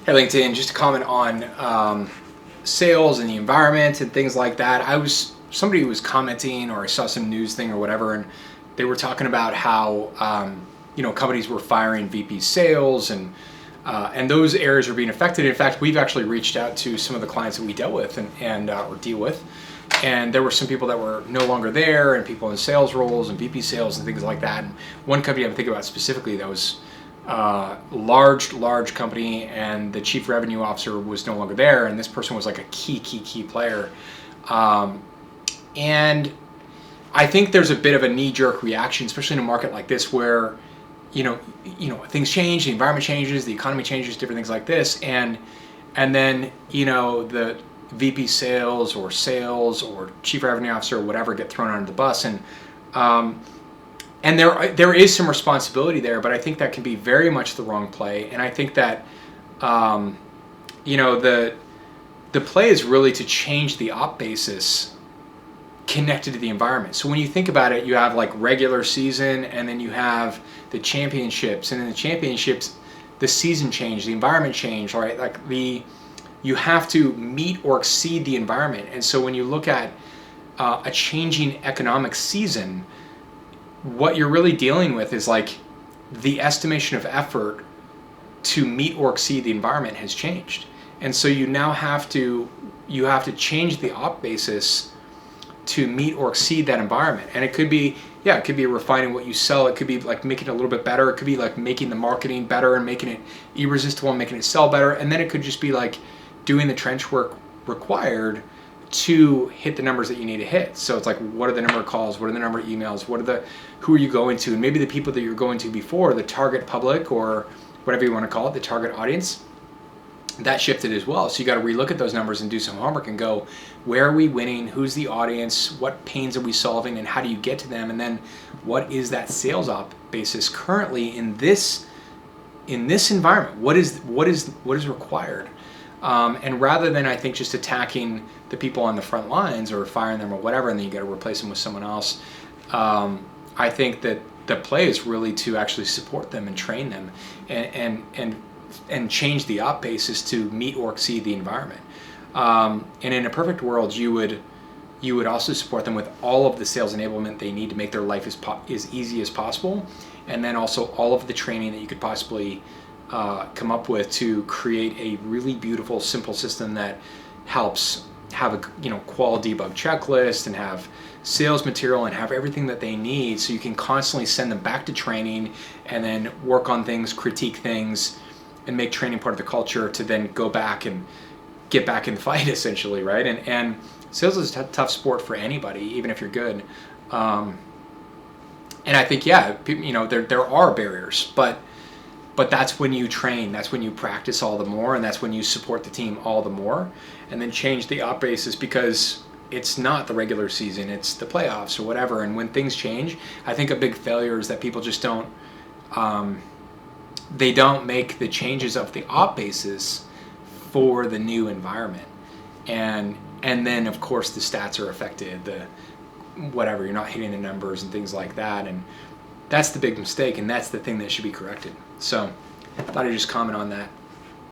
Hey, LinkedIn, just to comment on sales and the environment and things like that. Somebody was commenting, or I saw some news thing or whatever, and they were talking about how companies were firing VP sales, and those areas are being affected. In fact, we've actually reached out to some of the clients that we dealt with and or deal with, and there were some people that were no longer there, and people in sales roles and VP sales and things like that. And one company I'm thinking about specifically that was large company, and the chief revenue officer was no longer there, and this person was like a key player. And I think there's a bit of a knee-jerk reaction, especially in a market like this where things change, the environment changes, the economy changes, different things like this, and then the VP sales or chief revenue officer or whatever get thrown under the bus, and there is some responsibility there, but I think that can be very much the wrong play. And I think that the play is really to change the op basis connected to the environment. So when you think about it, you have like regular season, and then you have the championships, and in the championships, the season change, the environment change, right? Like you have to meet or exceed the environment. And so when you look at a changing economic season, what you're really dealing with is like the estimation of effort to meet or exceed the environment has changed. And so you now have to change the op basis to meet or exceed that environment. And it could be refining what you sell. It could be like making it a little bit better. It could be like making the marketing better and making it irresistible and making it sell better. And then it could just be like doing the trench work required to hit the numbers that you need to hit. So it's like, what are the number of calls? What are the number of emails? Who are you going to? And maybe the people that you're going to before, the target public or whatever you want to call it, the target audience, that shifted as well. So you got to relook at those numbers and do some homework and go, where are we winning? Who's the audience? What pains are we solving? And how do you get to them? And then what is that sales op basis currently in this environment? What is required? And rather than, I think, just attacking the people on the front lines or firing them or whatever, and then you got to replace them with someone else, I think that the play is really to actually support them and train them and change the op basis to meet or exceed the environment. And in a perfect world, you would also support them with all of the sales enablement they need to make their life as easy as possible, and then also all of the training that you could possibly come up with to create a really beautiful, simple system that helps have a qual debug checklist and have sales material and have everything that they need, so you can constantly send them back to training and then work on things, critique things, and make training part of the culture to then go back and get back in the fight, essentially, right? And sales is a tough sport for anybody, even if you're good. And I think, there are barriers, but that's when you train, that's when you practice all the more, and that's when you support the team all the more, and then change the op basis, because it's not the regular season, it's the playoffs or whatever. And when things change, I think a big failure is that people just don't make the changes of the op basis for the new environment. And then of course the stats are affected, you're not hitting the numbers and things like that. And that's the big mistake, and that's the thing that should be corrected. So I thought I'd just comment on that.